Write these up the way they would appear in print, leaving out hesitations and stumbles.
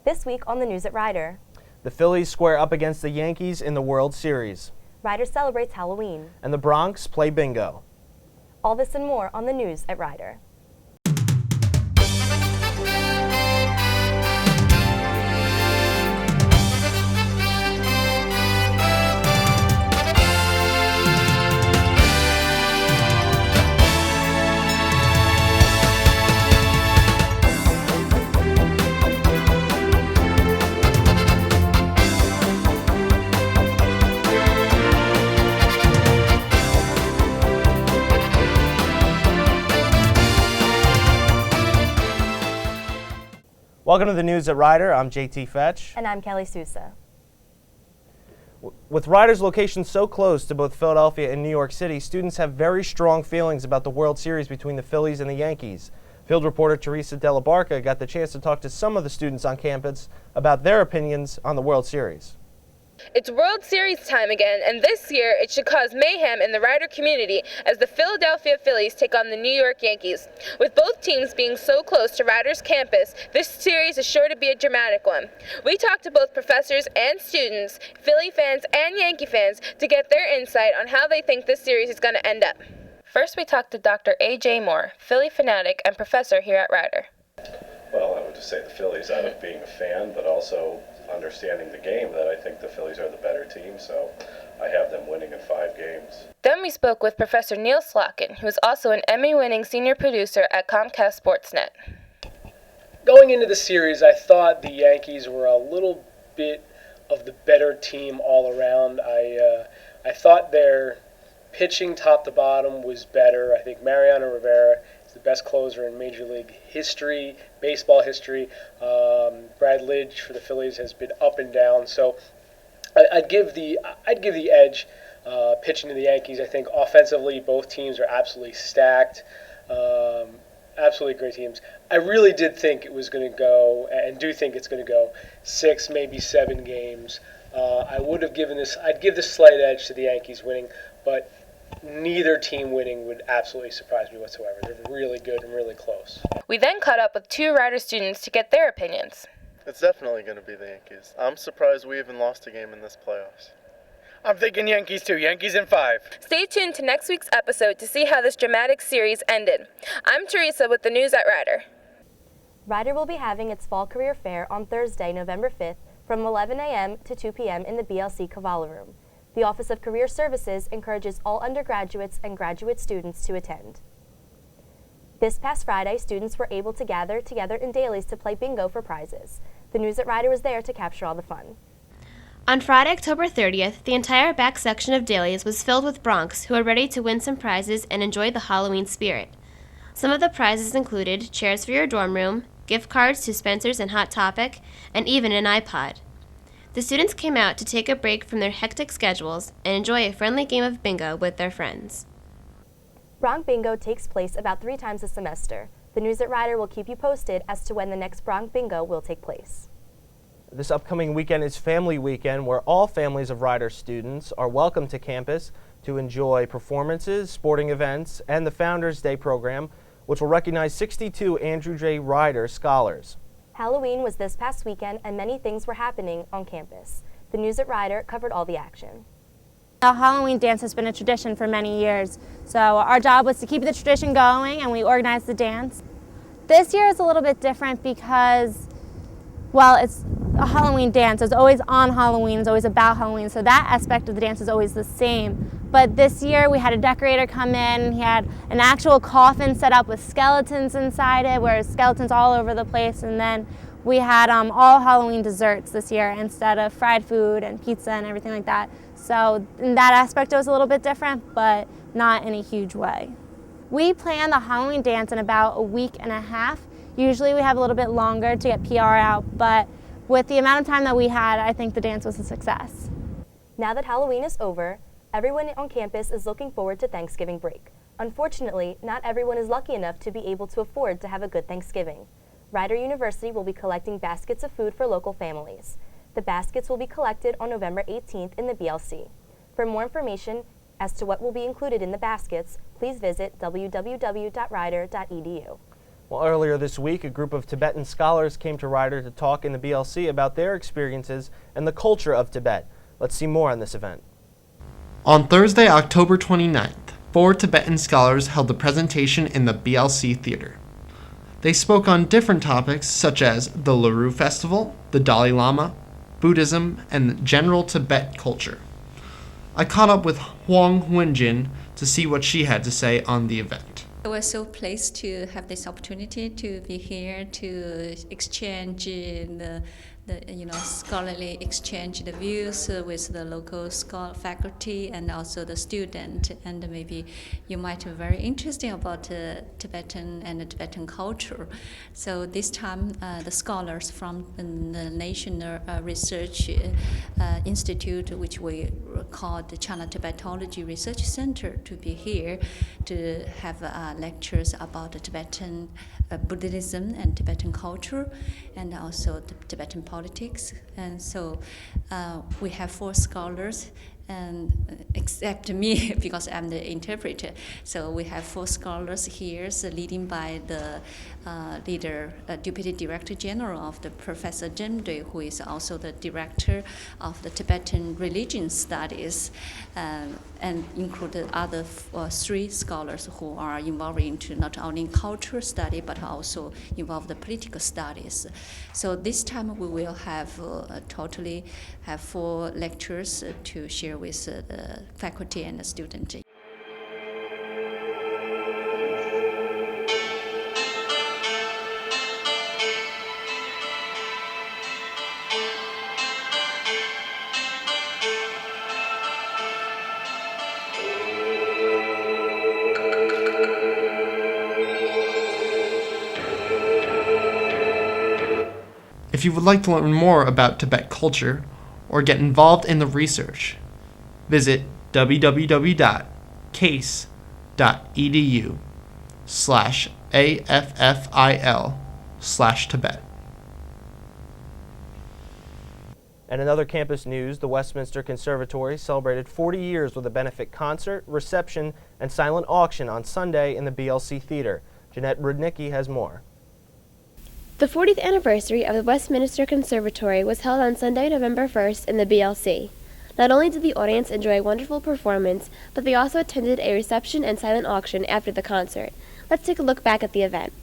This week on the News at Rider. The Phillies square up against the Yankees in the World Series. Rider celebrates Halloween. And the Bronx play bingo. All this and more on the News at Rider. Welcome to the News at Rider. I'm JT Fetch. And I'm Kelly Sousa. With Rider's location so close to both Philadelphia and New York City, students have very strong feelings about the World Series between the Phillies and the Yankees. Field reporter Teresa Della Barca got the chance to talk to some of the students on campus about their opinions on the World Series. It's World Series time again, and this year it should cause mayhem in the Rider community as the Philadelphia Phillies take on the New York Yankees. With both teams being so close to Rider's campus, this series is sure to be a dramatic one. We talked to both professors and students, Philly fans and Yankee fans, to get their insight on how they think this series is going to end up. First, we talked to Dr. A.J. Moore, Philly fanatic and professor here at Rider. Well, I would just say the Phillies out of being a fan, but also understanding the game, that I think the Phillies are the better team, so I have them winning in 5 games. Then we spoke with Professor Neil Slotkin, who is also an Emmy-winning senior producer at Comcast Sportsnet. Going into the series, I thought the Yankees were a little bit of the better team all around. I thought their pitching top to bottom was better. I think Mariano Rivera is the best closer in Major League history, baseball history. Brad Lidge for the Phillies has been up and down, so I'd give the edge pitching to the Yankees. I think offensively both teams are absolutely stacked, absolutely great teams. I really did think it was going to go, and do think it's going to go 6, maybe 7 games. I'd give this slight edge to the Yankees winning, but neither team winning would absolutely surprise me whatsoever. They're really good and really close. We then caught up with 2 Rider students to get their opinions. It's definitely going to be the Yankees. I'm surprised we even lost a game in this playoffs. I'm thinking Yankees too. Yankees in 5. Stay tuned to next week's episode to see how this dramatic series ended. I'm Teresa with the News at Rider. Rider will be having its Fall Career Fair on Thursday, November 5th from 11 a.m. to 2 p.m. in the BLC Cavallo Room. The Office of Career Services encourages all undergraduates and graduate students to attend. This past Friday, students were able to gather together in dailies to play bingo for prizes. The News at Rider was there to capture all the fun. On Friday, October 30th, the entire back section of dailies was filled with Broncs who were ready to win some prizes and enjoy the Halloween spirit. Some of the prizes included chairs for your dorm room, gift cards to Spencer's and Hot Topic, and even an iPod. The students came out to take a break from their hectic schedules and enjoy a friendly game of bingo with their friends. Bronc Bingo takes place about 3 times a semester. The News at Rider will keep you posted as to when the next Bronc Bingo will take place. This upcoming weekend is Family Weekend, where all families of Rider students are welcome to campus to enjoy performances, sporting events, and the Founders Day program, which will recognize 62 Andrew J. Rider scholars. Halloween was this past weekend, and many things were happening on campus. The News at Rider covered all the action. The Halloween dance has been a tradition for many years, so our job was to keep the tradition going, and we organized the dance. This year is a little bit different because, well, it's a Halloween dance. It's always on Halloween, it's always about Halloween, so that aspect of the dance is always the same. But this year we had a decorator come in, he had an actual coffin set up with skeletons inside it, where skeletons all over the place, and then we had all Halloween desserts this year instead of fried food and pizza and everything like that. So in that aspect it was a little bit different, but not in a huge way. We plan the Halloween dance in about a week and a half. Usually we have a little bit longer to get PR out, but with the amount of time that we had, I think the dance was a success. Now that Halloween is over, everyone on campus is looking forward to Thanksgiving break. Unfortunately, not everyone is lucky enough to be able to afford to have a good Thanksgiving. Rider University will be collecting baskets of food for local families. The baskets will be collected on November 18th in the BLC. For more information as to what will be included in the baskets, please visit www.rider.edu. Well, earlier this week, a group of Tibetan scholars came to Rider to talk in the BLC about their experiences and the culture of Tibet. Let's see more on this event. On Thursday, October 29th, 4 Tibetan scholars held a presentation in the BLC Theater. They spoke on different topics such as the Larue Festival, the Dalai Lama, Buddhism, and general Tibet culture. I caught up with Huang Wenjin to see what she had to say on the event. We're so pleased to have this opportunity to be here to exchange the scholarly exchange the views with the local faculty and also the student, and maybe you might be very interested about Tibetan and the Tibetan culture. So this time the scholars from the National Research Institute, which we call the China Tibetology Research Center, to be here to have lectures about the Tibetan Buddhism and Tibetan culture, and also the Tibetan politics. And so we have 4 scholars, and except me because I'm the interpreter. So we have 4 scholars here, so leading by the Deputy Director General of the Professor Jemdui, who is also the Director of the Tibetan Religion Studies, and included other 3 scholars who are involved into not only cultural study but also involved the political studies. So this time we will have totally have 4 lectures to share with the faculty and the student. If you would like to learn more about Tibet culture or get involved in the research, visit www.case.edu/AFFIL/Tibet. And in other campus news, the Westminster Conservatory celebrated 40 years with a benefit concert, reception, and silent auction on Sunday in the BLC Theater. Jeanette Rudnicki has more. The 40th anniversary of the Westminster Conservatory was held on Sunday, November 1st in the BLC. Not only did the audience enjoy a wonderful performance, but they also attended a reception and silent auction after the concert. Let's take a look back at the event.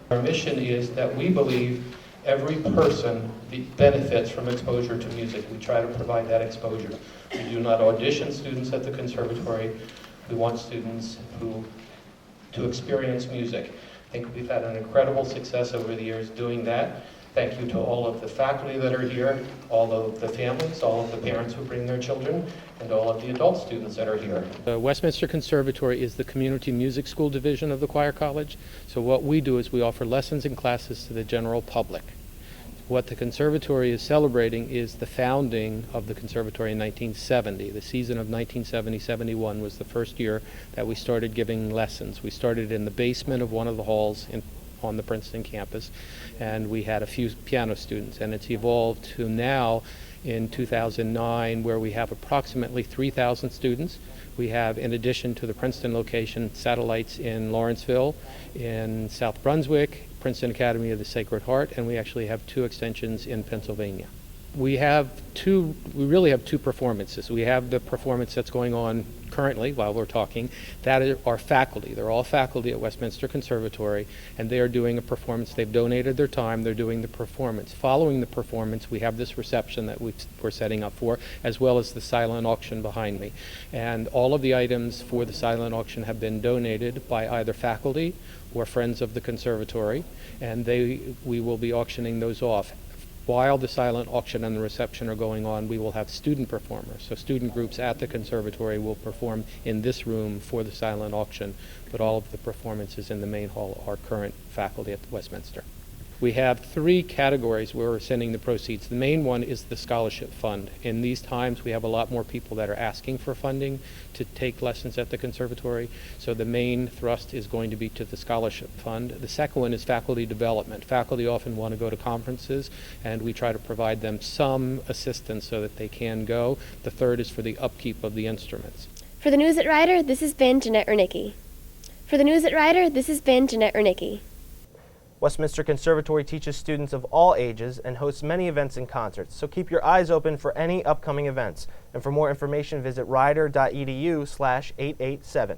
Our mission is that we believe every person benefits from exposure to music. We try to provide that exposure. We do not audition students at the conservatory. We want students to experience music. I think we've had an incredible success over the years doing that. Thank you to all of the faculty that are here, all of the families, all of the parents who bring their children, and all of the adult students that are here. The Westminster Conservatory is the community music school division of the Choir College. So what we do is we offer lessons and classes to the general public. What the conservatory is celebrating is the founding of the conservatory in 1970. The season of 1970-71 was the first year that we started giving lessons. We started in the basement of one of the halls on the Princeton campus, and we had a few piano students, and it's evolved to now in 2009 where we have approximately 3,000 students. We have, in addition to the Princeton location, satellites in Lawrenceville, in South Brunswick, Princeton Academy of the Sacred Heart, and we actually have 2 extensions in Pennsylvania. We really have 2 performances. We have the performance that's going on currently while we're talking. That is our faculty. They're all faculty at Westminster Conservatory, and they are doing a performance. They've donated their time. They're doing the performance. Following the performance, we have this reception that we're setting up for, as well as the silent auction behind me. And all of the items for the silent auction have been donated by either faculty or friends of the conservatory, and we will be auctioning those off. while the silent auction and the reception are going on, we will have student performers. So student groups at the conservatory will perform in this room for the silent auction, but all of the performances in the main hall are current faculty at Westminster. We have 3 categories where we're sending the proceeds. The main one is the scholarship fund. In these times, we have a lot more people that are asking for funding to take lessons at the conservatory, so the main thrust is going to be to the scholarship fund. The second one is faculty development. Faculty often want to go to conferences, and we try to provide them some assistance so that they can go. The third is for the upkeep of the instruments. For the News at Rider, this has been Jeanette Ernicki. For the News at Rider, this has been Jeanette Ernicki. Westminster Conservatory teaches students of all ages and hosts many events and concerts, so keep your eyes open for any upcoming events. And for more information, visit rider.edu/887.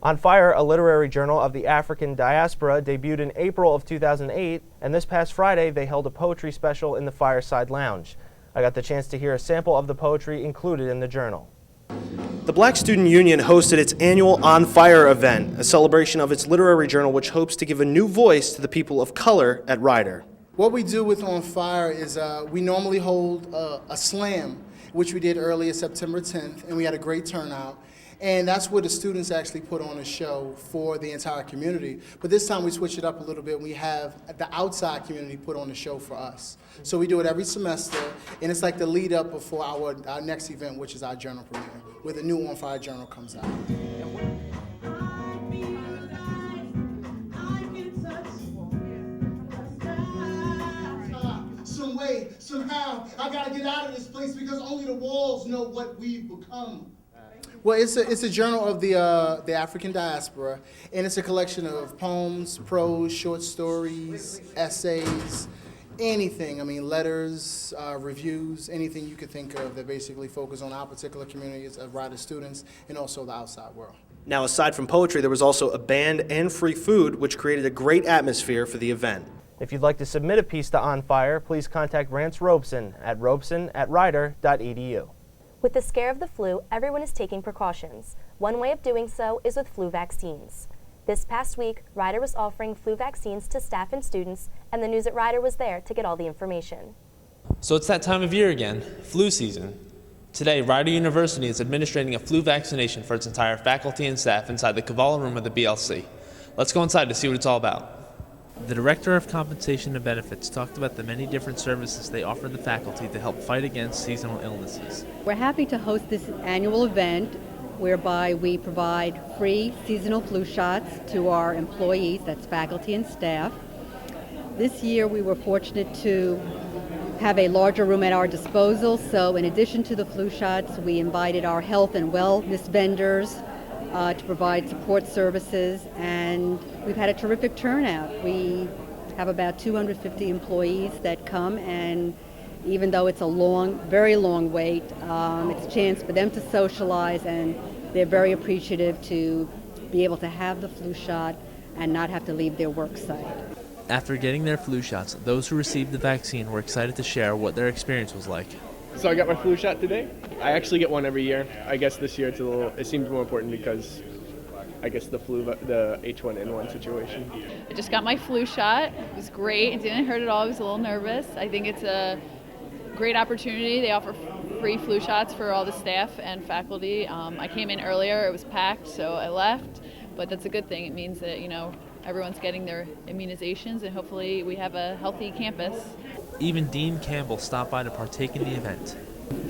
On Fire, a literary journal of the African diaspora, debuted in April of 2008, and this past Friday they held a poetry special in the Fireside Lounge. I got the chance to hear a sample of the poetry included in the journal. The Black Student Union hosted its annual On Fire event, a celebration of its literary journal which hopes to give a new voice to the people of color at Rider. What we do with On Fire is we normally hold a slam, which we did earlier September 10th, and we had a great turnout. And that's where the students actually put on a show for the entire community. But this time we switch it up a little bit. We have the outside community put on a show for us. So we do it every semester, and it's like the lead up before our next event, which is our journal premiere, where the new On Fire journal comes out. Some way, somehow, I gotta get out of this place because only the walls know what we've become. Well, it's a journal of the African diaspora, and it's a collection of poems, prose, short stories, essays, anything. I mean, letters, reviews, anything you could think of that basically focus on our particular communities of Rider students and also the outside world. Now, aside from poetry, there was also a band and free food, which created a great atmosphere for the event. If you'd like to submit a piece to On Fire, please contact Rance Robeson at robeson@rider.edu. With the scare of the flu, everyone is taking precautions. One way of doing so is with flu vaccines. This past week, Rider was offering flu vaccines to staff and students, and the News at Rider was there to get all the information. So it's that time of year again, flu season. Today, Rider University is administering a flu vaccination for its entire faculty and staff inside the Cavallo room of the BLC. Let's go inside to see what it's all about. The Director of Compensation and Benefits talked about the many different services they offer the faculty to help fight against seasonal illnesses. We're happy to host this annual event whereby we provide free seasonal flu shots to our employees, that's faculty and staff. This year we were fortunate to have a larger room at our disposal, so in addition to the flu shots, we invited our health and wellness vendors to provide support services, and we've had a terrific turnout. We have about 250 employees that come, and even though it's a long, very long wait, it's a chance for them to socialize, and they're very appreciative to be able to have the flu shot and not have to leave their work site. After getting their flu shots, those who received the vaccine were excited to share what their experience was like. So I got my flu shot today. I actually get one every year. I guess this year it seems more important because I guess the H1N1 situation. I just got my flu shot. It was great. It didn't hurt at all. I was a little nervous. I think it's a great opportunity. They offer free flu shots for all the staff and faculty. I came in earlier. It was packed, so I left. But that's a good thing. It means that, everyone's getting their immunizations, and hopefully we have a healthy campus. Even Dean Campbell stopped by to partake in the event.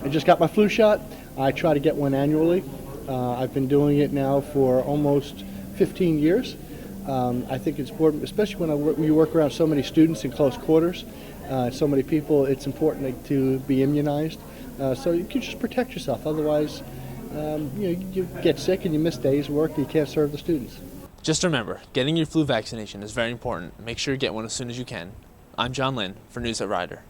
I just got my flu shot. I try to get one annually. I've been doing it now for almost 15 years. I think it's important, especially when you work around so many students in close quarters, so many people, it's important to be immunized. So you can just protect yourself. Otherwise, you get sick and you miss days of work and you can't serve the students. Just remember, getting your flu vaccination is very important. Make sure you get one as soon as you can. I'm John Lynn for News at Rider.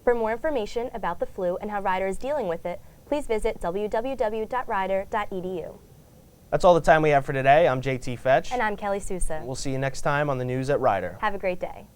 For more information about the flu and how Rider is dealing with it, please visit www.rider.edu. That's all the time we have for today. I'm JT Fetch. And I'm Kelly Sousa. We'll see you next time on the News at Rider. Have a great day.